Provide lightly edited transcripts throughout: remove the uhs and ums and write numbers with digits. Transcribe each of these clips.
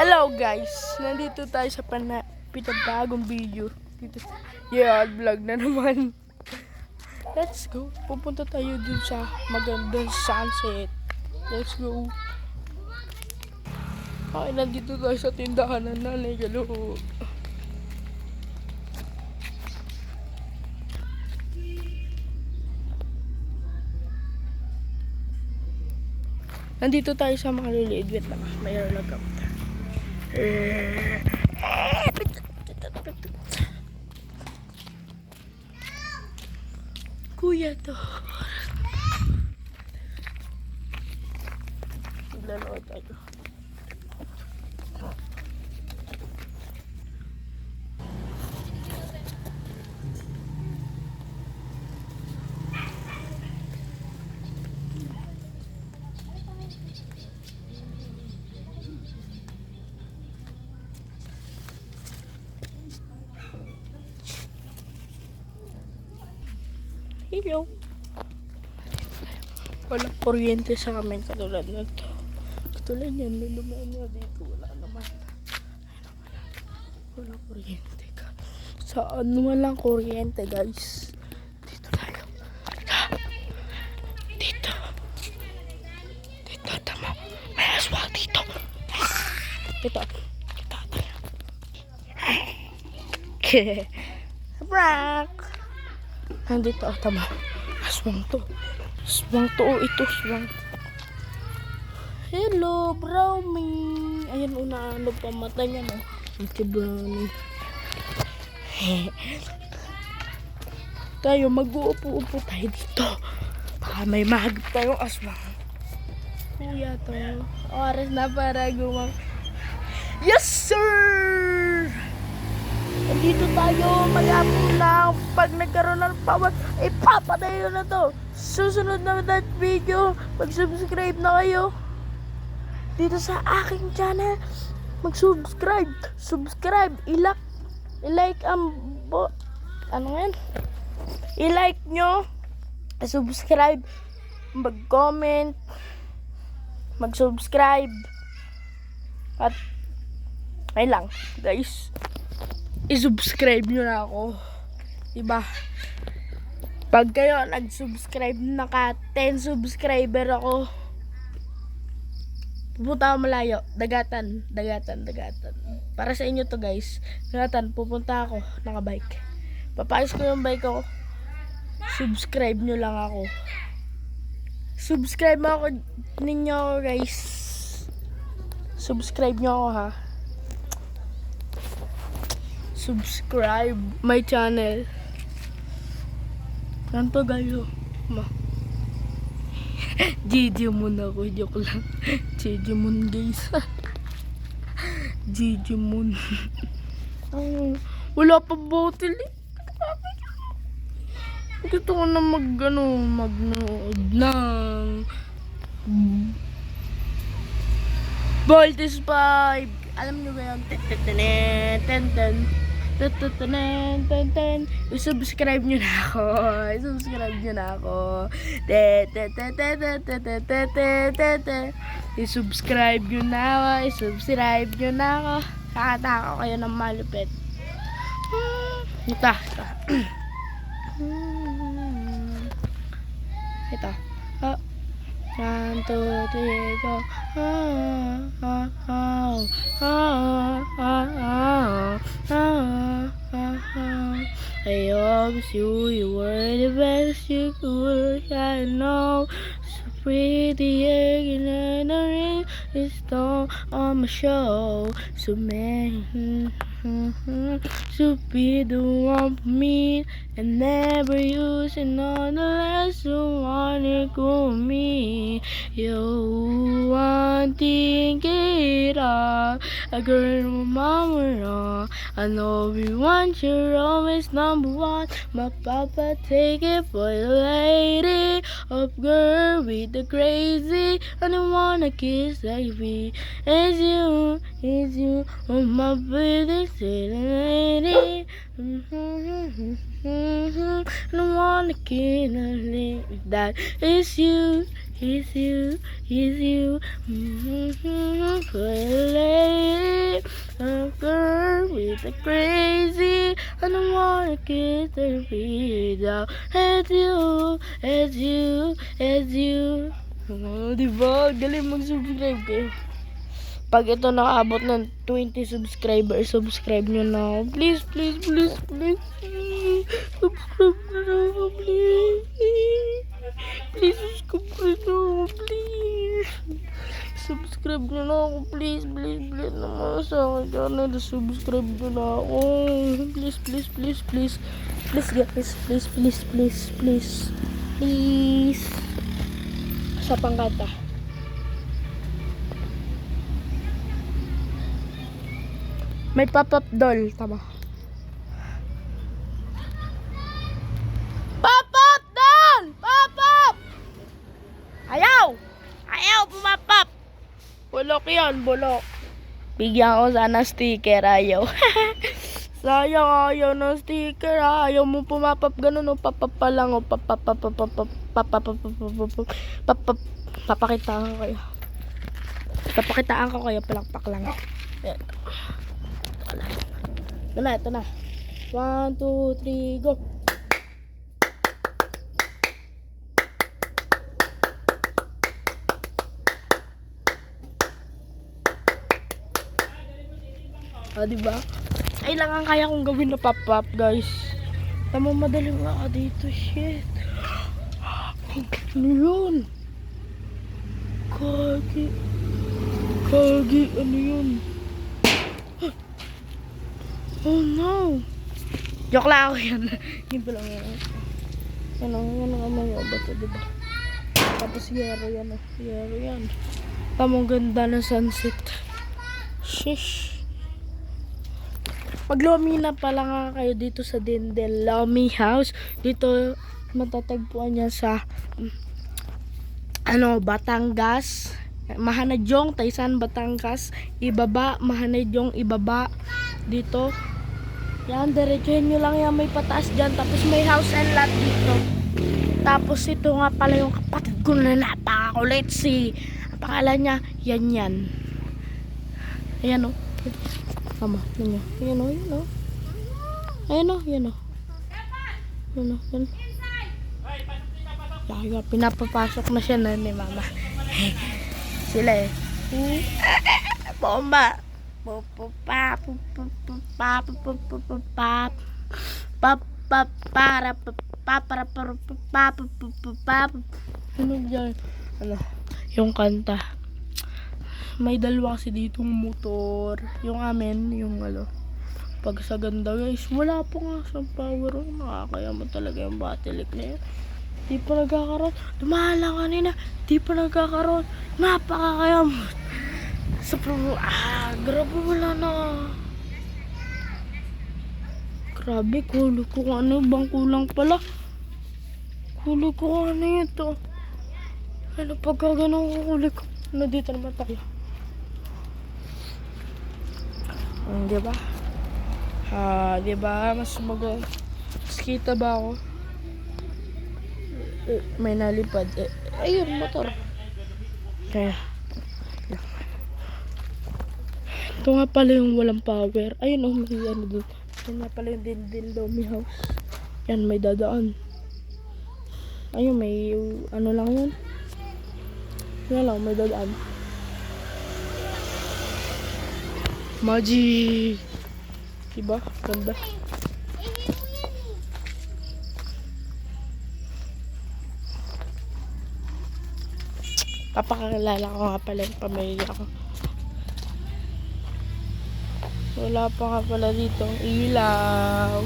Hello guys! Nandito tayo sa pinabagong video. Dito, yeah, vlog na naman. Let's go. Pupunta tayo dun sa magandang sunset. Let's go. Okay, nandito tayo sa tindahan ng Nanay Galo. Nandito tayo sa mga liliit. Wait lang, mayroon lang kami. Kuya to. Maglanood tayo. Hello. Walang kuryente sa amin katulad na to. Katulad yan, lulumaan nyo dito. Wala naman. Walang kuryente ka. Saan walang kuryente guys? Dito tayo. Dito. Dito, tama. May aswang dito. Dito. Dito tayo. Prank! Nandito, tama. Aswang to. Aswang to. Ito, aswang. Hello, Brownie. Ayan, ano pa mata niya, no? Ito, Brownie. Tayo, mag-uupo-upo tayo dito. Baka may mahagip tayong aswang. Kuya to. Oras na para Yes, sir! Dito tayo, mayapon lang. Pag nagkaroon ng power, ipapatay na to. Susunod na that video, mag-subscribe na kayo. Dito sa aking channel, mag-subscribe. Subscribe, i-like ano yan? I-like nyo, subscribe, mag-comment, mag-subscribe. At, ayun lang, guys. I-subscribe nyo na ako. Diba? Pag kayo nag-subscribe, naka 10 subscriber ako, pupunta ako malayo. Dagatan. Para sa inyo to guys. Dagatan, pupunta ako naka-bike. Papayos ko yung bike ko. Subscribe nyo lang ako. Subscribe mo ako ninyo guys. Subscribe nyo ako ha. Subscribe my channel. Ganto gayo. Jijimon ako. Joke lang. Jijimon guys. Jijimon. Wala pa bottle eh. Gusto ko na magnood ng Voltes 5. Alam nyo ba yun? I-subscribe nyo na ako. I-subscribe nyo na ako. I-subscribe nyo na ako. I-subscribe nyo na ako. Kakata ko kayo ng malupit. Ito. Ito. 1, 2, 3, go. I always you were the best you could. I know, so pretty, and the ring is still on my show. So many, to be the one for me, and never use another lesson. Wanna go with me, you want to get up. A girl, mama, wrong. I know we want you're always number one. My papa take it for the lady of girl with the crazy. I don't wanna kiss like me. It's you, oh my baby, say the lady. I don't wanna kiss like that. It's you. For the lady. get crazy. I don't wanna get the freedom. It's you. Oh, diba? Galing mag-subscribe kayo. Pag ito nakaabot ng 20 subscribers, subscribe nyo na ako. Please. Subscribe na ako, please. Please, subscribe na ako, please. Subscribe nyo na ako, please naman sa akin channel. Subscribe nyo na ako. Please guys, please. Sa pangkata. May pop-up doll, tama. Pop-up doll! Pop-up! Ayaw pumapap. Bulok yan, bulok. Bigyan ko sana sticker, ayaw. Sayang, ayaw ng sticker. Ayaw mo pumapap ganun, o papap pa lang, o papakitaan ko kayo, palakpak lang. Ayan. Ito na. 1, 2, 3, go. Diba? Kailangan kaya kong gawin na pop-up, guys. Tama, madaling nga dito, shit. Ano yun? Kagi, ano yun? Oh no! Joke lang ako yan. Yun pa lang yan. Yan ang mga bato, diba? Tapos yero yan. Tamang ganda ng sunset. Shish! Pag lumina pa lang nga kayo dito sa Dindel Lomi House, dito matatagpuan niya sa Batangas. Mahanadyong, Taysan, Batangas. Ibaba, Mahanadyong, ibaba. Dito. Yan, diretsuhin nyo lang yan. May pataas dyan. Tapos may house and lot dito. Tapos ito nga pala yung kapatid ko na napakakulit. Ang pangalan niya, yan. Ayan o. Tama, yun o. Ayan o. Pinapapasok na siya na ni mama. Sila bomba. Ano dyan? Yung kanta. May dalawa kasi ditong motor. Yung amin, yung pag sa ganda guys, wala po nga sa power. Nakakaya mo talaga yung battery na yun. Di pa nagkakaroon. Dumahala kanina. Di pa nagkakaroon. Napakakaya mo. Grabe, wala na. Grabe, kulo ko kung ano, bang kulang pala. Kulo ko kung ano yun to. Ano pagka ganun kukulik ko. Dito naman tayo. Diba? Diba? Mas kita ba ako? May nalipad. Ayun, motor. Kaya. Ito nga pala yung walang power. Ayun may doon. Ito nga pala yung Dindel Lomi House. Yan, may dadaan. Ayun, may lang yun. Yan lang, may dadaan. Magic! Diba? Ganda. Papakilala ko nga pala yung pamilya ko. Wala pa nga pala dito ang ilaw.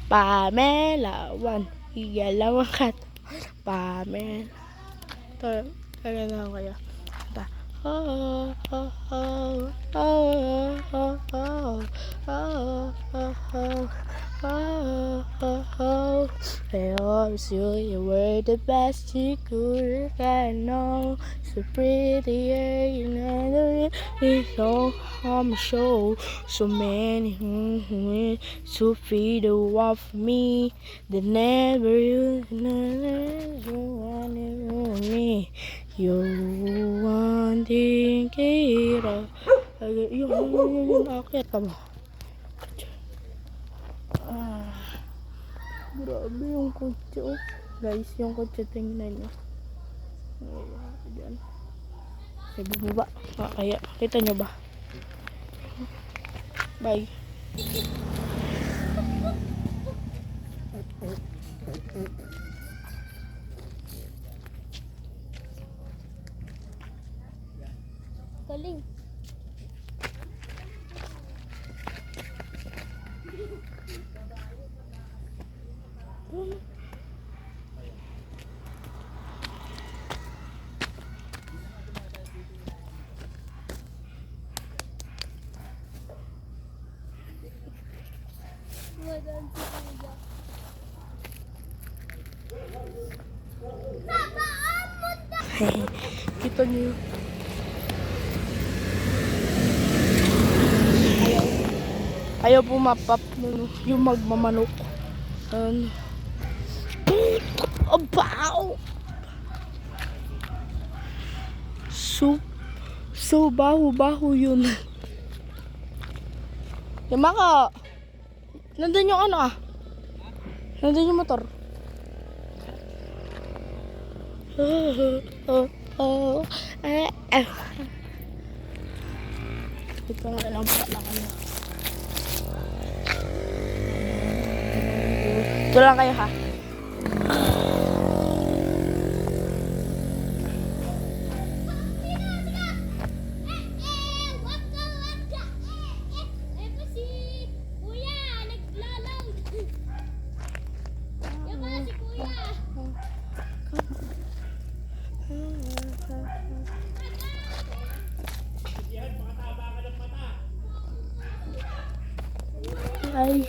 Pamela, 1, igalaw ang kat. Pamela. Ito, kaya na ako kaya. I always knew you were the best you could I know. So prettier, you know it's all I'm show. So many to feed the one for me. They never you want me. You want to get camera. Yun, akit ka mo. Grabe yung kotse, oh. Guys, yung kotse, tingnan nyo. Ayan. Sa bumaba. Kaya, kita nyo ba? Bye. Galing. Wadan si Kuya. Kita nyo yun. Ayaw pumapap yung magmamanok. Abaw! So baho yun. Yamaka! Nandun yung ano ah. Nandun yung motor. Ito nga lang pala kanya. Ito lang kayo ha. Si Kuya, naglalong. Yan pala si Kuya. Ay.